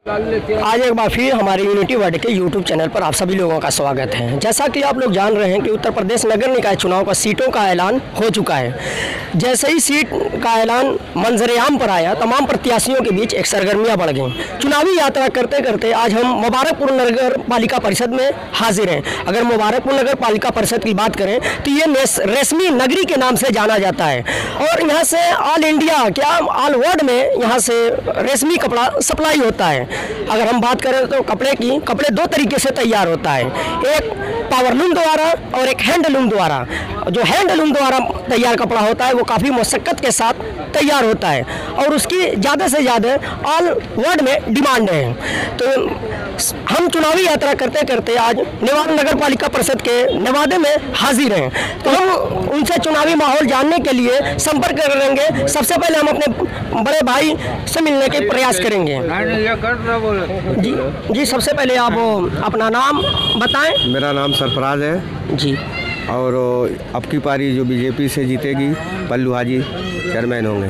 आज एक बार फिर हमारे यूनिटी वर्ल्ड के यूट्यूब चैनल पर आप सभी लोगों का स्वागत है। जैसा कि आप लोग जान रहे हैं कि उत्तर प्रदेश नगर निकाय चुनाव का सीटों का ऐलान हो चुका है। जैसे ही सीट का ऐलान मंजरेआम पर आया, तमाम प्रत्याशियों के बीच एक सरगर्मियां बढ़ गईं। चुनावी यात्रा करते करते आज हम मुबारकपुर नगर पालिका परिषद में हाजिर हैं। अगर मुबारकपुर नगर पालिका परिषद की बात करें तो ये रेशमी नगरी के नाम से जाना जाता है और यहाँ से ऑल इंडिया ऑल वर्ल्ड में यहाँ से रेशमी कपड़ा सप्लाई होता है। अगर हम बात करें तो कपड़े दो तरीके से तैयार होता है, एक पावरलूम द्वारा और एक हैंडलूम द्वारा। जो हैंडलूम द्वारा तैयार कपड़ा होता है वो काफ़ी मशक्क़त के साथ तैयार होता है और उसकी ज़्यादा से ज़्यादा ऑल वर्ल्ड में डिमांड है। तो हम चुनावी यात्रा करते करते आज नेवादा नगर पालिका परिषद के नेवादे में हाजिर हैं। तो हम उनसे चुनावी माहौल जानने के लिए संपर्क करेंगे। सबसे पहले हम अपने बड़े भाई से मिलने के प्रयास करेंगे। जी, सबसे पहले आप अपना नाम बताएं। मेरा नाम सरफराज है जी। और अब की पारी जो बीजेपी से जीतेगी पल्लू हाजी चेयरमैन होंगे।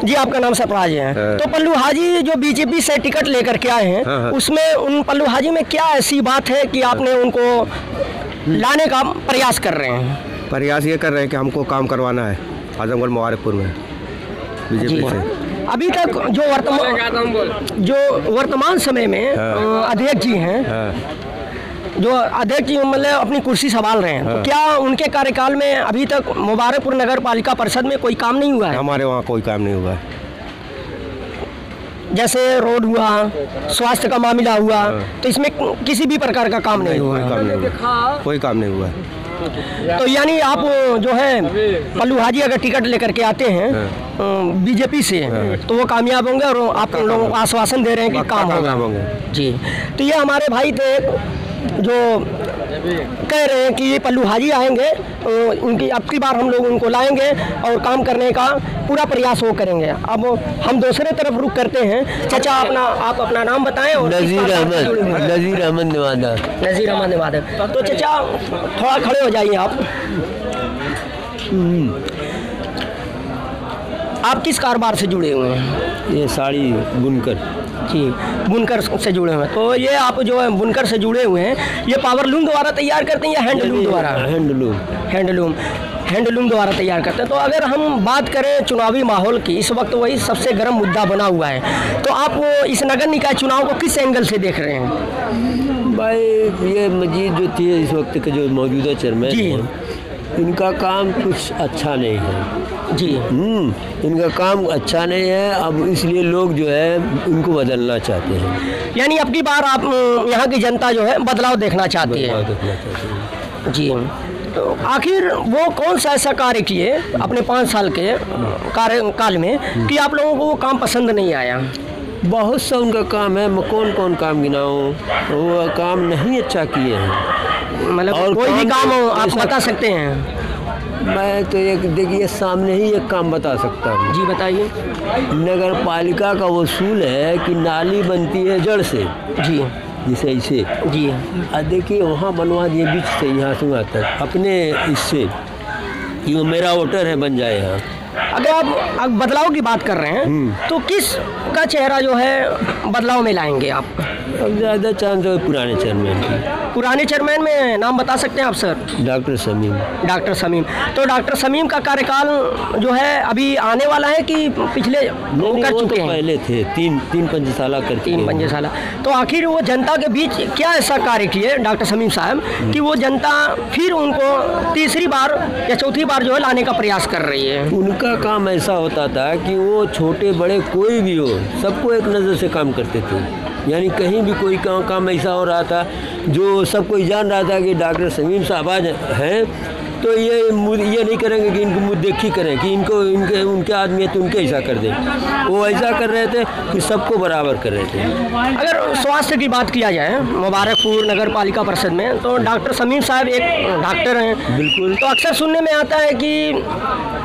जी, आपका नाम सरफराज है। तो पल्लू हाजी जो बीजेपी से टिकट लेकर के आए हैं, उसमें उन पल्लू हाजी में क्या ऐसी बात है कि आपने उनको लाने का प्रयास कर रहे हैं? प्रयास ये कर रहे हैं कि हमको काम करवाना है आजमगढ़ मुबारकपुर में बीजेपी से। अभी तक जो वर्तमान समय में अध्यक्ष जी हैं, जो अध्यक्ष जी मतलब अपनी कुर्सी संभाल रहे हैं, तो क्या उनके कार्यकाल में अभी तक मुबारकपुर नगर पालिका परिषद में कोई काम नहीं हुआ है? हमारे वहाँ कोई काम नहीं हुआ है। जैसे रोड हुआ, स्वास्थ्य का मामला हुआ, तो इसमें किसी भी प्रकार का काम नहीं हुआ? कोई काम नहीं हुआ। तो यानी आप जो है पल्लू हाजी अगर टिकट लेकर के आते हैं बीजेपी से तो वो कामयाब होंगे और आप लोगों को आश्वासन दे रहे हैं कि काम होगा। जी, तो ये हमारे भाई थे जो कह रहे हैं कि ये पल्लू हाजी आएंगे, उनकी अब की बार हम लोग उनको लाएंगे और काम करने का पूरा प्रयास वो करेंगे। अब हम दूसरे तरफ रुख करते हैं। चाचा, आप अपना नाम बताएं। और नज़ीर अहमद नेवादा। नज़ीर अहमद नेवादा। तो चाचा थोड़ा खड़े हो जाइए आप किस कारोबार से जुड़े हुए हैं? ये साड़ी बुनकर। जी, बुनकर से जुड़े हुए हैं। तो ये आप जो है बुनकर से जुड़े हुए हैं, ये पावरलूम द्वारा तैयार करते हैं या हैंडलूम द्वारा? हैंडलूम द्वारा तैयार करते हैं। तो अगर हम बात करें चुनावी माहौल की, इस वक्त वही सबसे गर्म मुद्दा बना हुआ है। तो आप इस नगर निकाय चुनाव को किस एंगल से देख रहे हैं? भाई, ये मजीद जो थी इस वक्त के जो मौजूदा चेयरमैन हैं, इनका काम कुछ अच्छा नहीं है। जी, इनका काम अच्छा नहीं है। अब इसलिए लोग जो है इनको बदलना चाहते हैं। यानी अब की बार आप यहाँ की जनता जो है बदलाव देखना चाहती है। जी, तो आखिर वो कौन सा ऐसा कार्य किए अपने 5 साल के कार्यकाल में कि आप लोगों को वो काम पसंद नहीं आया? बहुत सा उनका काम है, मैं कौन कौन काम गिनाऊँ, वो काम नहीं अच्छा किए हैं। मतलब कोई भी काम आप बता सकते हैं? मैं तो एक देखिए सामने ही एक काम बता सकता हूँ। जी, बताइए। नगर पालिका का वसूल है कि नाली बनती है जड़ से। जी, जैसे ऐसे। जी, देखिए वहाँ बनवा दिए बीच से यहाँ से वहाँ तक अपने इससे कि वो मेरा वोटर है बन जाए यहाँ। अगर आप बदलाव की बात कर रहे हैं तो किस का चेहरा जो है बदलाव में लाएंगे आप? अब ज़्यादा चांस है पुराने चेयरमैन की। पुराने चेयरमैन में नाम बता सकते हैं आप सर? डॉक्टर समीम। तो डॉक्टर समीम का कार्यकाल जो है अभी आने वाला है कि पिछले कर चुके हैं? पहले थे 3-5 साल कर 3-5 साल। तो आखिर वो जनता के बीच क्या ऐसा कार्य किए डॉक्टर समीम साहब कि वो जनता फिर उनको तीसरी बार या चौथी बार जो है लाने का प्रयास कर रही है? उनका काम ऐसा होता था कि वो छोटे बड़े कोई भी हो सबको एक नज़र से काम करते थे। यानी कहीं भी कोई काम ऐसा हो रहा था जो सब कोई जान रहा था कि डॉक्टर समीम साहब हैं, तो ये नहीं करेंगे कि इनको मुँह देखी करें कि उनके आदमी है तो उनके ऐसा कर दें। वो ऐसा कर रहे थे कि सबको बराबर कर रहे थे। अगर स्वास्थ्य की बात किया जाए मुबारकपुर नगर पालिका परिषद में, तो डॉक्टर समीम साहब एक डॉक्टर हैं। बिल्कुल। तो अक्सर सुनने में आता है कि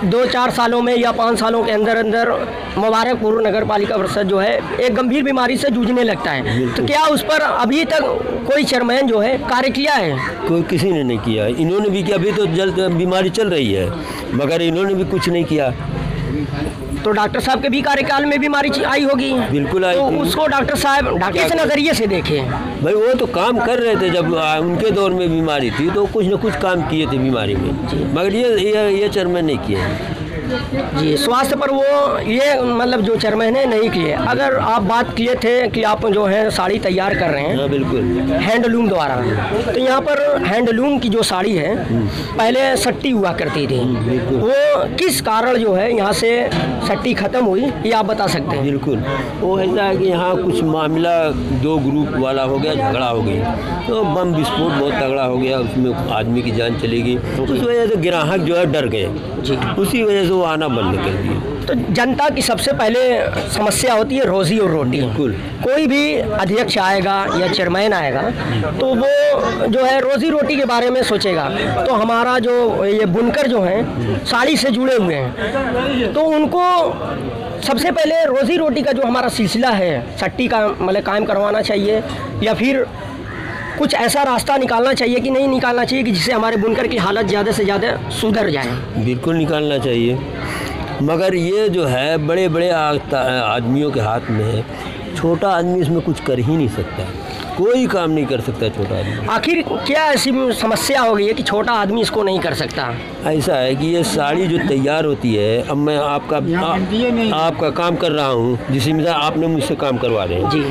2-4 सालों में या 5 सालों के अंदर मुबारकपुर नगर पालिका परिषद जो है एक गंभीर बीमारी से जूझने लगता है। तो क्या उस पर अभी तक कोई चेयरमैन जो है कार्य किया है? कोई किसी ने नहीं किया। इन्होंने भी किया, अभी तो जल्द बीमारी चल रही है, मगर इन्होंने भी कुछ नहीं किया। तो डॉक्टर साहब के भी कार्यकाल में बीमारी आई होगी। बिल्कुल आई तो थी। उसको डॉक्टर साहब डॉक्टर से नज़रिए से देखें। भाई वो तो काम कर रहे थे, जब उनके दौर में बीमारी थी तो कुछ न कुछ काम किए थे बीमारी में, मगर ये चेयरमैन नहीं किए जी। स्वास्थ्य पर वो ये मतलब जो चेयरमैन है नहीं किए। अगर आप बात किए थे कि आप जो है साड़ी तैयार कर रहे हैं, हाँ बिल्कुल, हैंडलूम द्वारा, तो यहाँ पर हैंडलूम की जो साड़ी है पहले सट्टी हुआ करती थी, वो किस कारण जो है यहाँ से सट्टी ख़त्म हुई, ये आप बता सकते हैं? बिल्कुल, वो ऐसा है कि यहाँ कुछ मामला दो ग्रुप वाला हो गया, झगड़ा हो गई, तो बम विस्फोट बहुत तगड़ा हो गया, उसमें आदमी की जान चली गई, उस वजह से ग्राहक जो है डर गए जी, उसी वजह से वो आना बंद कर दिए। तो जनता की सबसे पहले समस्या होती है रोज़ी और रोटी। बिल्कुल। कोई भी अध्यक्ष आएगा या चेयरमैन आएगा तो वो जो है रोज़ी रोटी के बारे में सोचेगा। तो हमारा जो ये बुनकर जो हैं साड़ी से जुड़े हुए हैं, तो उनको सबसे पहले रोज़ी रोटी का जो हमारा सिलसिला है सट्टी का मतलब कायम करवाना चाहिए, या फिर कुछ ऐसा रास्ता निकालना चाहिए कि नहीं निकालना चाहिए कि जिससे हमारे बुनकर की हालत ज़्यादा से ज़्यादा सुधर जाए? बिल्कुल निकालना चाहिए, मगर ये जो है बड़े बड़े आदमियों के हाथ में है, छोटा आदमी इसमें कुछ कर ही नहीं सकता, कोई काम नहीं कर सकता छोटा आदमी। आखिर क्या ऐसी समस्या हो गई है कि छोटा आदमी इसको नहीं कर सकता? ऐसा है कि ये साड़ी जो तैयार होती है, अब मैं आपका काम कर रहा हूँ, जिसमें मिसाल आपने मुझसे काम करवा रहे हैं जी,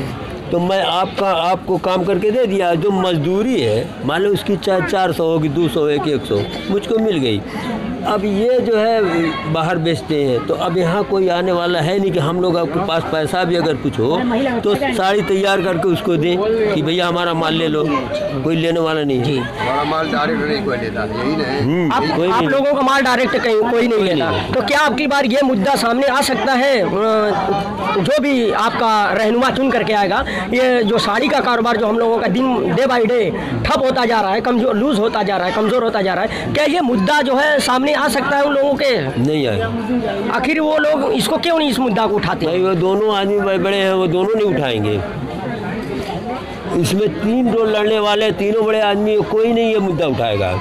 तो मैं आपको काम करके दे दिया, जो मजदूरी है मान लो उसकी चाहे 400 होगी, 200 है कि 100 मुझको मिल गई। अब ये जो है बाहर बेचते हैं, तो अब यहाँ कोई आने वाला है नहीं कि हम लोग आपके पास पैसा भी अगर कुछ हो तो साड़ी तैयार करके उसको दें कि भैया हमारा माल ले लो, कोई लेने वाला नहीं है। बड़ा माल डायरेक्ट नहीं कोई लेता, यही नहीं। आप लोगों का माल डायरेक्ट कहीं कोई नहीं लेता, तो क्या आपकी बार ये मुद्दा सामने आ सकता है? जो भी आपका रहनुमा चुन करके आएगा, ये जो साड़ी का कारोबार जो हम लोगों का दिन डे बाई डे ठप होता जा रहा है, कमजोर लूज होता जा रहा है, कमज़ोर होता जा रहा है, क्या ये मुद्दा जो है सामने आ सकता है उन लोगों के? नहीं आएगा। आखिर वो लोग इसको क्यों नहीं इस मुद्दा को उठाते? भाई वो दोनों आदमी बड़े हैं, वो दोनों नहीं उठाएंगे। इसमें 3 रोल लड़ने वाले, तीनों बड़े आदमी, कोई नहीं ये मुद्दा उठाएगा।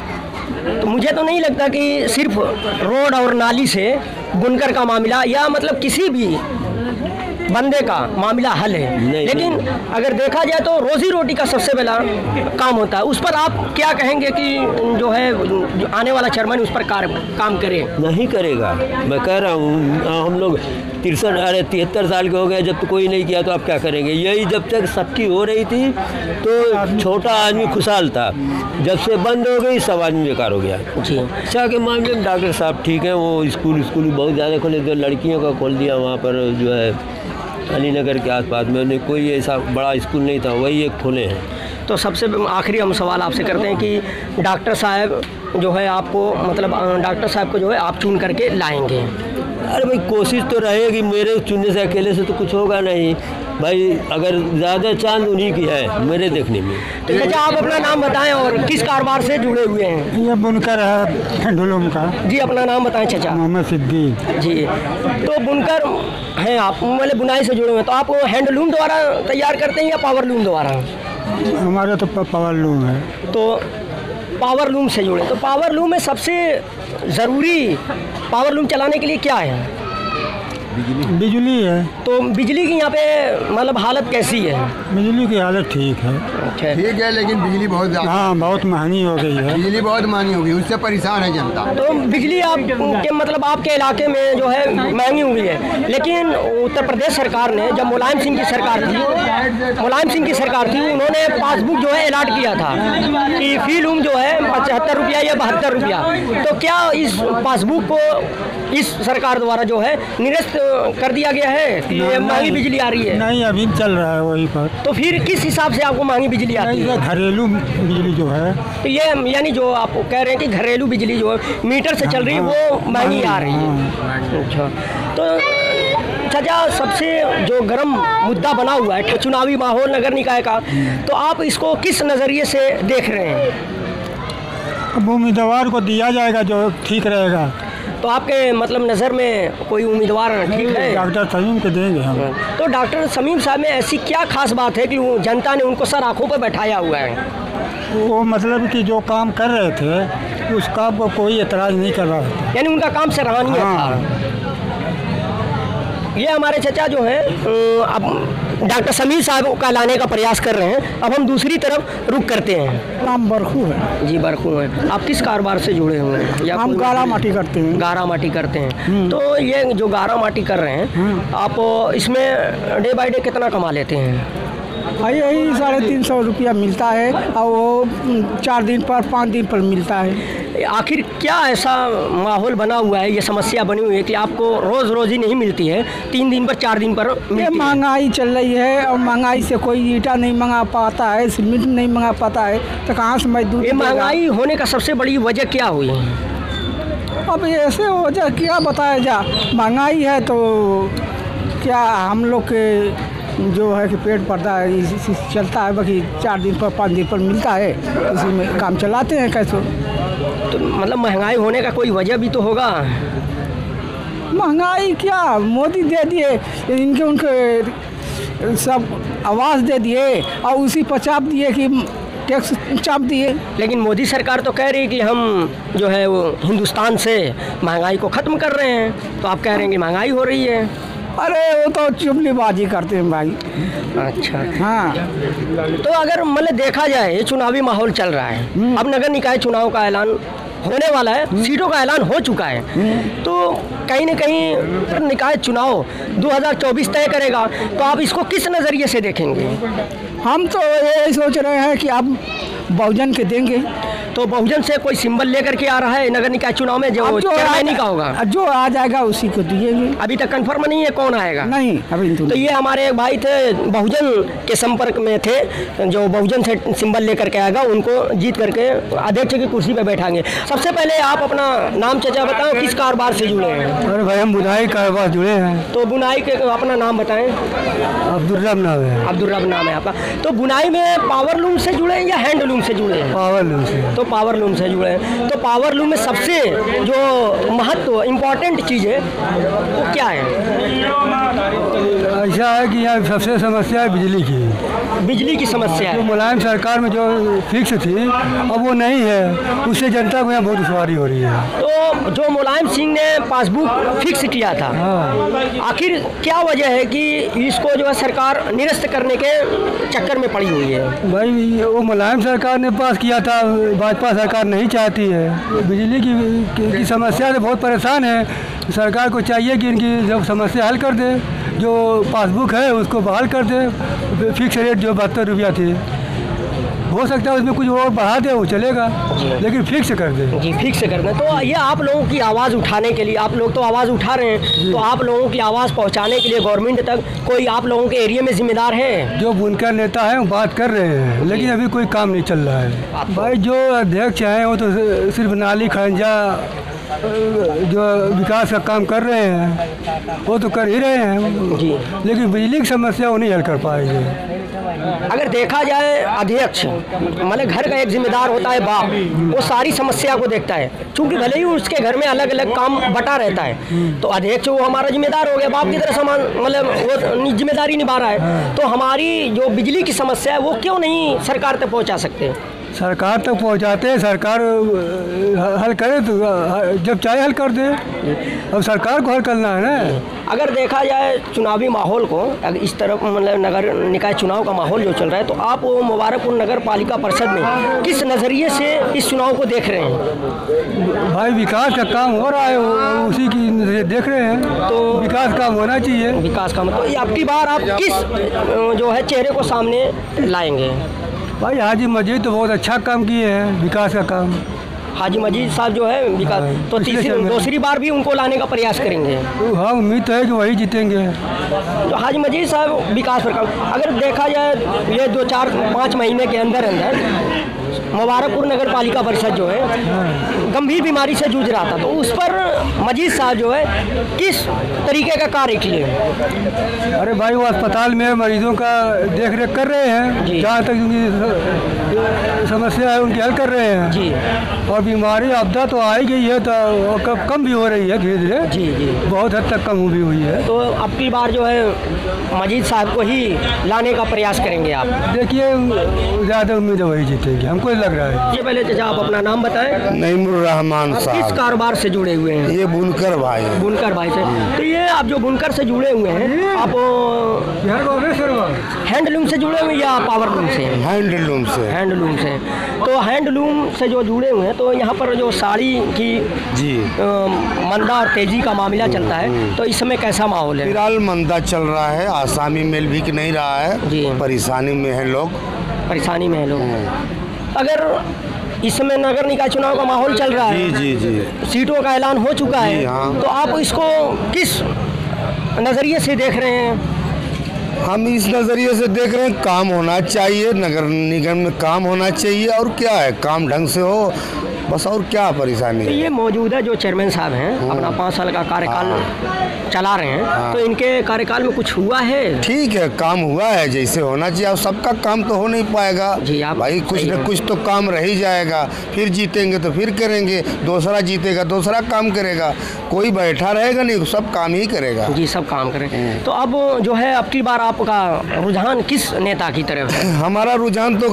तो मुझे तो नहीं लगता कि सिर्फ रोड और नाली से बुनकर का मामला या मतलब किसी भी बंदे का मामला हल है, लेकिन अगर देखा जाए तो रोज़ी रोटी का सबसे पहला काम होता है। उस पर आप क्या कहेंगे कि जो है जो आने वाला चेयरमैन उस पर काम करे? नहीं करेगा, मैं कह रहा हूँ, हम लोग 73 साल के हो गए, जब तो कोई नहीं किया तो आप क्या करेंगे? यही जब तक सट्टी हो रही थी तो छोटा आदमी खुशहाल था, जब से बंद हो गई सब आदमी बेकार हो गया। जी, शिक्षा के मामले में डॉक्टर साहब ठीक हैं, वो स्कूल बहुत ज़्यादा खोले, तो लड़कियों का खोल दिया वहाँ पर जो है अलीनगर के आसपास में, उन्हें कोई ऐसा बड़ा स्कूल नहीं था, वही एक खोले हैं। तो सबसे आखिरी हम सवाल आपसे करते हैं कि डॉक्टर साहब जो है आपको मतलब डॉक्टर साहब को जो है आप चुन करके लाएंगे? अरे भाई कोशिश तो रहेगी, मेरे चुनने से अकेले से तो कुछ होगा नहीं भाई, अगर ज़्यादा चांद उन्हीं की है मेरे देखने में। तो चाचा आप अपना नाम बताएं और किस कारोबार से जुड़े हुए हैं? ये बुनकर है हैंडलूम का। जी, अपना नाम बताएं चाचा। मोहम्मद सिद्दीक जी, तो बुनकर हैं आप, मतलब बुनाई से जुड़े हुए हैं, तो आप हैंडलूम द्वारा तैयार करते हैं या पावरलूम द्वारा? हमारे तो पावरलूम है। तो पावरलूम से जुड़े, तो पावरलूम में सबसे ज़रूरी पावरलूम चलाने के लिए क्या है? बिजली है। तो बिजली की यहाँ पे मतलब हालत कैसी है? बिजली की हालत ठीक है। अच्छा, ठीक है, लेकिन बिजली बहुत ज़्यादा, हाँ बहुत महंगी हो गई है। बिजली बहुत महंगी हो गई, उससे परेशान है जनता। तो बिजली आप के मतलब आपके इलाके में जो है महंगी हुई है, लेकिन उत्तर प्रदेश सरकार ने जब मुलायम सिंह की सरकार थी उन्होंने पासबुक जो है अलॉट किया था कि फी लूम जो है 75 रुपया या 72 रुपया। तो क्या इस पासबुक को इस सरकार द्वारा जो है निरस्त कर दिया गया है कि ये महंगी बिजली आ रही है? नहीं, अभी चल रहा है वही पर। तो फिर किस हिसाब से आपको महंगी बिजली आती है? घरेलू बिजली जो है, तो ये यानी जो आप कह रहे हैं कि घरेलू बिजली जो है मीटर से चल रही है वो महंगी आ रही है। अच्छा, तो चाचा सबसे जो गर्म मुद्दा बना हुआ है चुनावी माहौल नगर निकाय का, तो आप इसको किस नज़रिए से देख रहे हैं? अब उम्मीदवार को दिया जाएगा जो ठीक रहेगा। तो आपके मतलब नज़र में कोई उम्मीदवार ठीक है? डॉक्टर समीम को देंगे हम। तो डॉक्टर समीम साहब में ऐसी क्या खास बात है कि जनता ने उनको सर आँखों पर बैठाया हुआ है? वो मतलब कि जो काम कर रहे थे उस काम को कोई एतराज़ नहीं कर रहा था, यानी उनका काम सराहनीय था। ये हमारे चचा जो हैं अब डॉक्टर समीर साहब का लाने का प्रयास कर रहे हैं। अब हम दूसरी तरफ रुक करते हैं। नाम बरखू है जी बरखू हैं। आप किस कारोबार से जुड़े हुए हैं? या हम गारा माटी करते हैं। गारा माटी करते हैं। तो ये जो गारा माटी कर रहे हैं आप इसमें डे बाय डे कितना कमा लेते हैं? यही 350 रुपया मिलता है और वो 4 दिन पर 5 दिन पर मिलता है। आखिर क्या ऐसा माहौल बना हुआ है, ये समस्या बनी हुई है कि आपको रोज़ रोज़ी नहीं मिलती है, 3 दिन पर 4 दिन पर मिलती है? महंगाई चल रही है और महंगाई से कोई ईटा नहीं मंगा पाता है, सीमेंट नहीं मंगा पाता है, तो कहाँ से मजदूर? ये महंगाई होने का सबसे बड़ी वजह क्या हुई है? अब ऐसे वजह क्या बताया जा, महंगाई है तो क्या हम लोग के जो है कि पेट पड़ता है, इसी चलता है। बाकी 4 दिन पर 5 दिन पर मिलता है, इसी में काम चलाते हैं कैसे। तो मतलब महंगाई होने का कोई वजह भी तो होगा। महंगाई क्या मोदी दे दिए, इनके उनके सब आवाज़ दे दिए और उसी पर चाप दिए कि टैक्स चाप दिए। लेकिन मोदी सरकार तो कह रही है कि हम जो है वो हिंदुस्तान से महंगाई को ख़त्म कर रहे हैं, तो आप कह रहे हैं कि महंगाई हो रही है। अरे वो तो चुगलीबाजी करते हैं भाई। अच्छा हाँ, तो अगर मतलब देखा जाए ये चुनावी माहौल चल रहा है, अब नगर निकाय चुनाव का ऐलान होने वाला है, सीटों का ऐलान हो चुका है, तो कहीं न कहीं निकाय चुनाव 2024 तय करेगा, तो आप इसको किस नज़रिए से देखेंगे? हम तो ये सोच रहे हैं कि आप बहुजन के देंगे। तो बहुजन से कोई सिंबल लेकर के आ रहा है नगर निकाय चुनाव में जो चेयरमैन का होगा? जो आ जाएगा उसी को दिएंगे। अभी तक कंफर्म नहीं है कौन आएगा? नहीं अभी तो ये हमारे एक भाई थे, बहुजन के संपर्क में थे, जो बहुजन से सिंबल लेकर के आएगा उनको जीत करके अध्यक्ष की कुर्सी पर बैठाएंगे। सबसे पहले आप अपना नाम चचा बताओ, किस कारोबार से जुड़े हैं? अरे भाई हम बुनाई कारोबार जुड़े हैं। तो बुनाई के अपना नाम बताएं। अब्दुर्रब नाम है। अब्दुर्रब नाम है आपका। तो बुनाई में पावर लूम से जुड़े हैं या हैंडलूम से जुड़े हैं? पावर लूम से। तो पावर लूम से जुड़े हैं। तो पावर लूम में सबसे जो महत्व इम्पोर्टेंट चीज़ है वो क्या है? ऐसा है कि यहाँ सबसे समस्या है बिजली की। बिजली की समस्या जो है। मुलायम सरकार में जो फिक्स थी अब वो नहीं है, उससे जनता को यहाँ बहुत दुश्वारी हो रही है। तो जो मुलायम सिंह ने पासबुक फिक्स किया था, आखिर क्या वजह है कि इसको जो है सरकार निरस्त करने के चक्कर में पड़ी हुई है? भाई वो मुलायम सरकार ने पास किया था, भाजपा सरकार नहीं चाहती है। बिजली की समस्या से बहुत परेशान है। सरकार को चाहिए कि इनकी जब समस्या हल कर दे, जो पासबुक है उसको बहाल कर दे। फिक्स रेट जो 72 रुपया थी, हो सकता है उसमें कुछ और बढ़ा दे, वो चलेगा, लेकिन फिक्स कर दे। जी फिक्स कर दें। तो ये आप लोगों की आवाज़ उठाने के लिए, आप लोग तो आवाज़ उठा रहे हैं, तो आप लोगों की आवाज़ पहुंचाने के लिए गवर्नमेंट तक कोई आप लोगों के एरिया में जिम्मेदार है? जो बुनकर नेता है वो बात कर रहे हैं, लेकिन अभी कोई काम नहीं चल रहा है। भाई जो अध्यक्ष हैं वो तो सिर्फ नाली खंजा जो विकास का काम कर रहे हैं वो तो कर ही रहे हैं जी, लेकिन बिजली की समस्या वो नहीं हल कर पाएंगे। अगर देखा जाए अध्यक्ष मतलब घर का एक जिम्मेदार होता है बाप, वो सारी समस्या को देखता है, क्योंकि भले ही उसके घर में अलग अलग काम बटा रहता है, तो अध्यक्ष वो हमारा जिम्मेदार हो गया, बाप की तरह समान मतलब वो जिम्मेदारी निभा रहा है। तो हमारी जो बिजली की समस्या है वो क्यों नहीं सरकार तक पहुंचा सकते? सरकार तक पहुंचाते हैं, सरकार हल करे तो जब चाहे हल कर दे। अब सरकार को हल करना है ना। अगर देखा जाए चुनावी माहौल को, अगर इस तरफ मतलब नगर निकाय चुनाव का माहौल जो चल रहा है, तो आप वो मुबारकपुर नगर पालिका परिषद में किस नज़रिए से इस चुनाव को देख रहे हैं? भाई विकास का काम हो रहा है, उसी की देख रहे हैं, तो विकास काम होना चाहिए। विकास का मतलब आपकी बार आप किस जो है चेहरे को सामने लाएंगे? भाई हाजी मजीद तो बहुत अच्छा काम किए हैं, विकास का काम। हाजी मजीद साहब जो है विकास, तो दूसरी बार भी उनको लाने का प्रयास करेंगे? हाँ उम्मीद तो है कि वही जीतेंगे। तो हाजी मजीद साहब विकास पर काम, अगर देखा जाए ये 2-4-5 महीने के अंदर अंदर मुबारकपुर नगर पालिका परिषद जो है गंभीर बीमारी से जूझ रहा था, तो उस पर मजीद साहब जो है किस तरीके का कार्य किए? अरे भाई वो अस्पताल में मरीजों का देख रेख कर रहे हैं, जहाँ तक उनकी समस्या है उनकी हल कर रहे हैं जी। और बीमारी आपदा तो आ ही गई है, तो कम भी हो रही है धीरे धीरे। जी जी, बहुत हद तक कम भी हुई है। तो अब की बार जो है मजीद साहब को ही लाने का प्रयास करेंगे आप? देखिए ज़्यादा उम्मीद है वही जीतेंगे, हमको कुछ लग रहा है। ये पहले चाचा आप अपना नाम बताएं। नईमुर रहमान आप किस साहब, कारोबार से जुड़े हुए हैं? ये बुनकर भाई हैं। बुनकर भाई से। तो ये आप जो बुनकर से जुड़े हुए हैं, आप हैंडलूम से जुड़े हुए हैं या पावरलूम से? हैंडलूम से। हैंडलूम से। तो हैंडलूम से जो जुड़े हुए हैं, तो यहाँ पर जो साड़ी की जी मंदा और तेजी का मामला चलता है, तो इस समय कैसा माहौल है? फिलहाल मंदा चल रहा है, आसामी मेल बिक नहीं रहा जी। है, परेशानी में है लोग। परेशानी में है लोग। अगर इस समय नगर निकाय चुनाव का माहौल चल रहा है, जी जी जी। सीटों का ऐलान हो चुका जी, है, हाँ। तो आप इसको किस नज़रिए से देख रहे हैं? हम इस नज़रिए से देख रहे हैं, काम होना चाहिए, नगर निगम में काम होना चाहिए, और क्या है, काम ढंग से हो बस, और क्या परेशानी तो है। ये मौजूदा जो चेयरमैन साहब हैं, अपना 5 साल का कार्यकाल चला रहे हैं, तो इनके कार्यकाल में कुछ हुआ है? ठीक है, काम हुआ है जैसे होना चाहिए। अब सबका काम तो हो नहीं पाएगा जी, आप भाई, कुछ सही न है। कुछ तो काम रह ही जाएगा। फिर जीतेंगे तो फिर करेंगे, दूसरा जीतेगा दूसरा काम करेगा, कोई बैठा रहेगा नहीं, सब काम ही करेगा। जी, सब काम करें। तो अब जो है, अब की बार आपका रुझान किस नेता की तरफ है? हमारा रुझान तो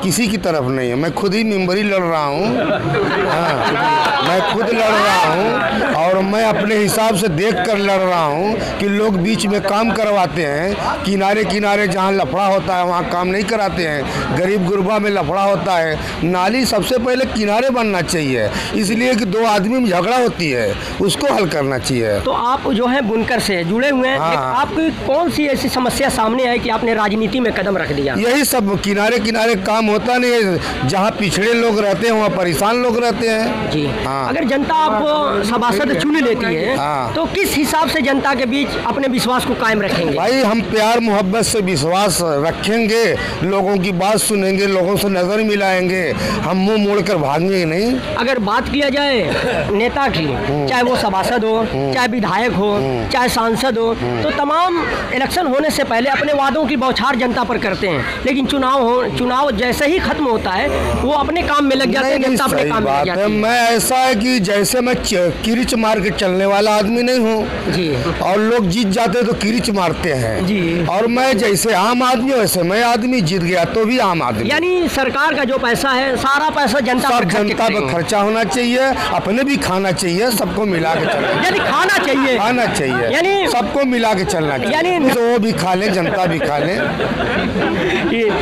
किसी की तरफ नहीं है, मैं खुद ही मेंबरी लड़ रहा हूँ। हाँ, मैं खुद लड़ रहा हूँ, और मैं अपने हिसाब से देख कर लड़ रहा हूँ कि लोग बीच में काम करवाते हैं, किनारे किनारे जहाँ लफड़ा होता है वहाँ काम नहीं कराते हैं, गरीब गुरबा में लफड़ा होता है। नाली सबसे पहले किनारे बनना चाहिए, इसलिए कि 2 आदमी में झगड़ा होती है, उसको हल करना चाहिए। तो आप जो है बुनकर से जुड़े हुए हैं, हाँ। लेकिन आपकी कौन सी ऐसी समस्या सामने आई कि आपने राजनीति में कदम रख दिया? यही सब किनारे किनारे काम होता नहीं है, जहाँ पिछड़े लोग रहते हैं वहाँ परेशान लोग रहते हैं। जी, हाँ। अगर जनता आपको सभासद चुन लेती है, हाँ। तो किस हिसाब से जनता के बीच अपने विश्वास को कायम रखेंगे? भाई, हम प्यार मोहब्बत से विश्वास रखेंगे, लोगों की बात सुनेंगे, लोगों से नज़र मिलाएंगे, हम मुंह मोड़कर भागेंगे नहीं। अगर बात किया जाए नेता की, चाहे वो सभासद हो, चाहे विधायक हो, चाहे सांसद हो, तो तमाम इलेक्शन होने से पहले अपने वादों की बौछार जनता पर करते हैं, लेकिन चुनाव जैसे ही खत्म होता है, वो अपने काम में लग जाते हैं, जनता अपने सही काम में लग बात जाती है। है। मैं ऐसा है कि जैसे मैं किरिच मार के चलने वाला आदमी नहीं हूँ, जी, और लोग जीत जाते तो किरिच मारते हैं जी। और मैं जैसे आम आदमी वैसे मैं आदमी, जीत गया तो भी आम आदमी। यानी सरकार का जो पैसा है, सारा पैसा जनता सब पर खर्च जनता पर करेंगे। खर्चा होना चाहिए, अपने भी खाना चाहिए, सबको मिला के चलना यानी खाना चाहिए, खाना चाहिए, यानी सबको मिला के चलना चाहिए, यानी तो वो भी खा ले, जनता भी खा ले,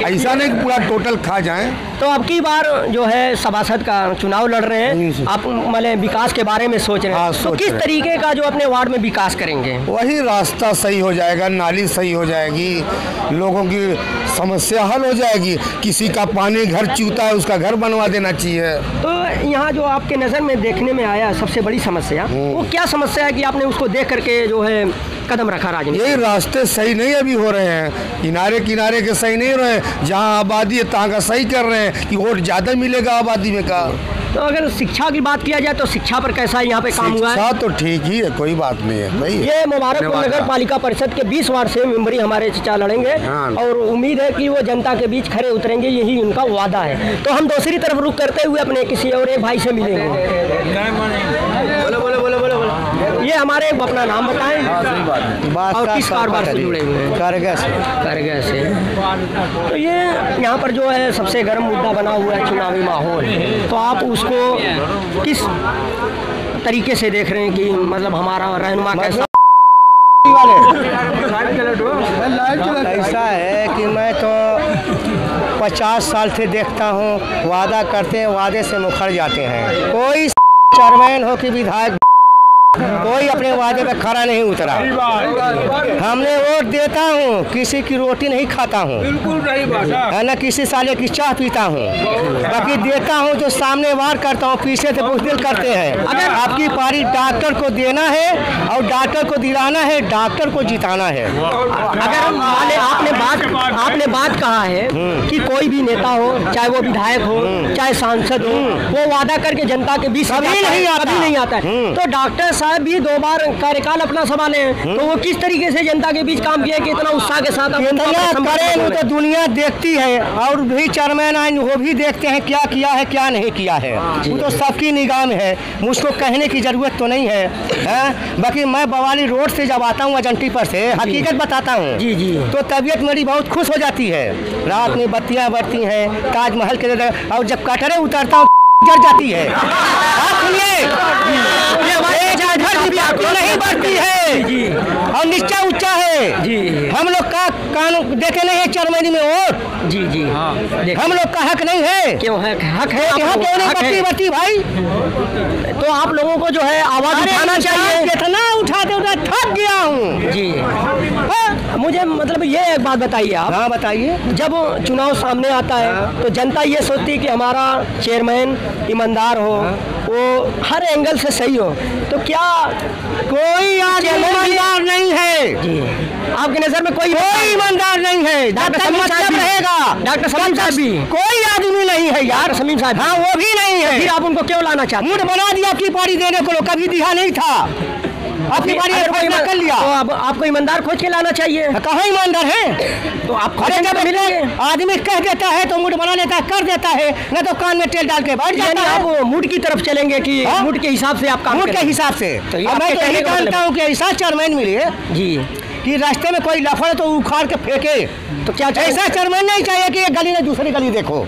ऐसा नहीं कि पूरा टोटल खा जाए। तो अब की बार जो है सभासद का चुनाव लड़ रहे हैं, आप मतलब विकास के बारे में सोच रहे हैं, हाँ, तो सोच किस रहे हैं। तरीके का जो अपने वार्ड में विकास करेंगे? वही रास्ता सही हो जाएगा, नाली सही हो जाएगी, लोगों की समस्या हल हो जाएगी। किसी का पानी घर चूता है, उसका घर बनवा देना चाहिए। तो यहाँ जो आपके नज़र में देखने में आया सबसे बड़ी समस्या, वो क्या समस्या है कि आपने उसको देख करके जो है कदम रखा राजनीति? यही रास्ते सही नहीं अभी हो रहे हैं, किनारे किनारे के सही नहीं हो रहे हैं, जहाँ आबादी है तहाँ का सही कर रहे हैं कि वोट ज़्यादा मिलेगा आबादी में का। तो अगर शिक्षा की बात किया जाए तो शिक्षा पर कैसा यहाँ पे काम हुआ है? शिक्षा तो ठीक ही है, कोई बात नहीं है, सही है। ये मुबारकपुर नगर पालिका परिषद के 20 वार्ड से मेंबरी हमारे चचा लड़ेंगे, हाँ। और उम्मीद है कि वो जनता के बीच खड़े उतरेंगे, यही उनका वादा है। तो हम दूसरी तरफ रुख करते हुए अपने किसी और एक भाई से मिलेंगे। ये हमारे अपना नाम बताएं और किस कारोबार से जुड़े हुए हैं? कारगा से। तो ये यहाँ पर जो है सबसे गर्म मुद्दा बना हुआ है चुनावी माहौल, तो आप उसको किस तरीके से देख रहे हैं कि मतलब हमारा रहनुमा कैसा? ऐसा है कि मैं तो 50 साल से देखता हूँ, वादा करते हैं, वादे से मुखर जाते हैं। कोई चेयरमैन हो कि विधायक, कोई अपने वादे पे खरा नहीं उतरा। हमने वोट देता हूँ, किसी की रोटी नहीं खाता हूँ, है ना, किसी साले की चाय पीता हूँ, बाकी देता हूँ जो सामने वार करता हूँ, पीछे से बुजदिल करते हैं। अगर आपकी पारी डॉक्टर को देना है और डॉक्टर को दिलाना है, डॉक्टर को जिताना है। अगर माने आपने बात कहा है कि कोई भी नेता हो, चाहे वो विधायक हो, चाहे सांसद हो, वो वादा करके जनता के बीच कभी नहीं आता है, तो डॉक्टर साहब भी 2 बार कार्यकाल अपना संभाले हैं, तो वो किस तरीके से जनता के बीच काम किया कि इतना उत्साह के साथ करें, वो तो दुनिया देखती है, और भी चेयरमैन आए वो भी देखते हैं क्या किया है क्या नहीं किया है, वो तो सबकी निगाह में है, मुझको कहने की जरूरत तो नहीं है। बाकी मैं बवाली रोड से जब आता हूँ अजंती पर से, हकीकत बताता हूँ जी जी, तो तबीयत मेरी बहुत खुश हो जाती जाती है, रात में बत्तियां बढ़ती हैं ताजमहल के जगह, और जब कटरे उतरता हूँ जल जाती है। आप सुनिए, नहीं बढ़ती है और नीचा ऊंचा है जी। हम लोग का कानून देते नहीं है 4 महीने में वोट जी जी। हम लोग का हक नहीं है। क्यों हक है? यहाँ क्यों नहीं बढ़ती भाई? तो आप लोगों को जो है आवाज उठाना चाहिए। कितना उठाते उठाते थक गया हूँ जी। मुझे मतलब ये एक बात बताइए आप। हाँ बताइए। जब चुनाव सामने आता है तो जनता ये सोचती है कि हमारा चेयरमैन ईमानदार हो, वो हर एंगल से सही हो, तो क्या कोई आदमी ईमानदार नहीं है जी? आपकी नजर में कोई ईमानदार नहीं है। डॉक्टर समीम साहब रहेगा, डॉक्टर समीम साहब भी कोई आदमी नहीं है यार। समीम साहब हाँ वो भी नहीं है। फिर आप उनको क्यों लाना चाहते? मूड बना दिया आपकी पारी देने को, कभी दिया नहीं था, आपकी पारी कर लिया। तो अब आपको ईमानदार खोज के लाना चाहिए। कहाँ ईमानदार है? तो आप जब आदमी कह देता है तो मूड बना लेता है, कर देता है, न तो कान में तेल डाल के बैठ जाता है। आप मूड की तरफ चलेंगे कि मूड के हिसाब से आप काम मूड के हिसाब से? तो मैं तो यही जानता हूँ कि ऐसा चेयरमैन मिले जी कि रास्ते में कोई लफड़ तो उखाड़ के फेंके। तो क्या ऐसा चेयरमैन नहीं चाहिए कि एक गली ने दूसरी गली देखो।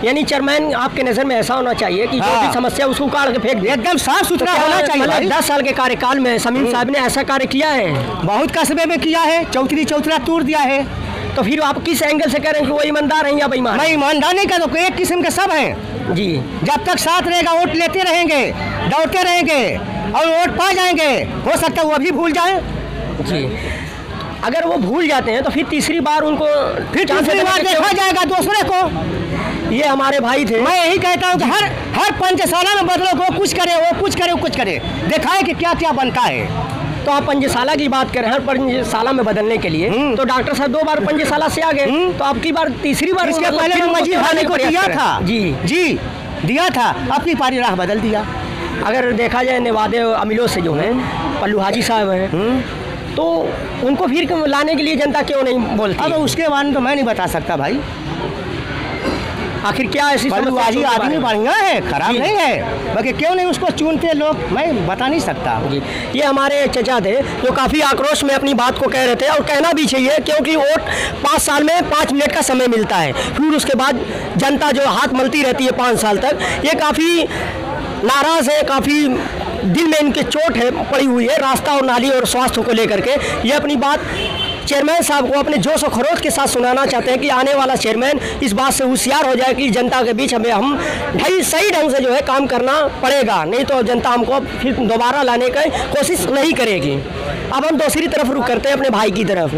यानी चेयरमैन आपके नज़र में ऐसा होना चाहिए कि जो भी समस्या उसको उखाड़ के फेंक दे, एकदम साफ सुथरा होना चाहिए। 10 साल के कार्यकाल में समीम साहब ने ऐसा कार्य किया है? बहुत कस्बे में किया है, चौतरा तोड़ दिया है। तो फिर आप किस एंगल से कह रहे हैं कि वो ईमानदार हैं या बेईमान? मैं ईमानदार नहीं कहता, तो एक किस्म के सब हैं जी। जब तक साथ रहेगा वोट लेते रहेंगे, दौड़ते रहेंगे और वोट पा जाएंगे। हो सकता है वो अभी भूल जाए जी। अगर वो भूल जाते हैं तो फिर तीसरी बार उनको तीसरी बार देखा जाएगा दूसरे को। ये हमारे भाई थे। मैं यही कहता हूँ कि हर 5 साल में बदलो, वो कुछ करे, वो कुछ करे, वो कुछ करे, दिखाए कि क्या क्या बनता है। तो आप 5 साल की बात करें, हर 5 साल में बदलने के लिए, तो डॉक्टर साहब 2 बार 5 साल से आ गए, तो आपकी बार तीसरी बार इसके पहले मजीद भाई को दिया था जी जी, दिया था, अपनी पारी राह बदल दिया। अगर देखा जाए नेवादे अमीलों से जो है पल्लू हाजी साहब हैं, तो उनको फिर लाने के लिए जनता क्यों नहीं बोलती? अब उसके बारे में तो मैं नहीं बता सकता भाई। आखिर क्या ऐसी पल्लू हाजी आदमी बढ़िया है, खराब नहीं है, बाकी क्यों नहीं उसको चुनते लोग, मैं बता नहीं सकता जी। ये हमारे चचा थे जो काफ़ी आक्रोश में अपनी बात को कह रहे थे, और कहना भी चाहिए, क्योंकि वोट 5 साल में 5 मिनट का समय मिलता है, फिर उसके बाद जनता जो हाथ मलती रहती है 5 साल तक। ये काफ़ी नाराज़ है, काफ़ी दिल में इनके चोट है पड़ी हुई है रास्ता और नाली और स्वास्थ्य को लेकर के। ये अपनी बात चेयरमैन साहब को अपने जोश और खरोश के साथ सुनाना चाहते हैं कि आने वाला चेयरमैन इस बात से होशियार हो जाए कि जनता के बीच हमें सही ढंग से जो है काम करना पड़ेगा, नहीं तो जनता हमको फिर दोबारा लाने की कोशिश नहीं करेगी। अब हम दूसरी तरफ रुख करते हैं अपने भाई की तरफ।